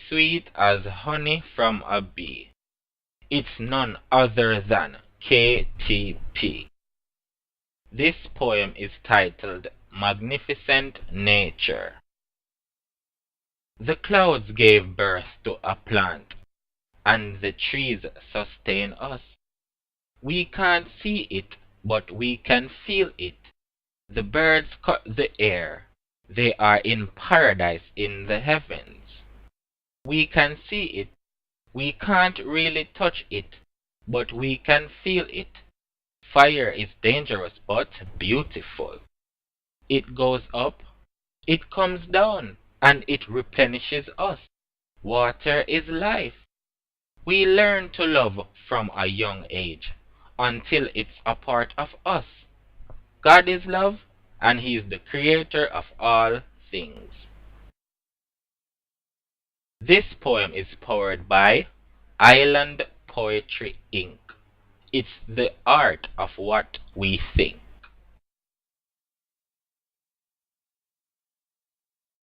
Sweet as honey from a bee. It's none other than KTP. This poem is titled Magnificent Nature. The clouds gave birth to a plant, and the trees sustain us. We can't see it, but we can feel it. The birds cut the air. They are in paradise in the heavens. We can see it. We can't really touch it, but we can feel it. Fire is dangerous but beautiful. It goes up, it comes down, and it replenishes us. Water is life. We learn to love from a young age until it's a part of us. God is love, and He is the creator of all things. This poem is powered by Island Poetry Inc. It's the art of what we think.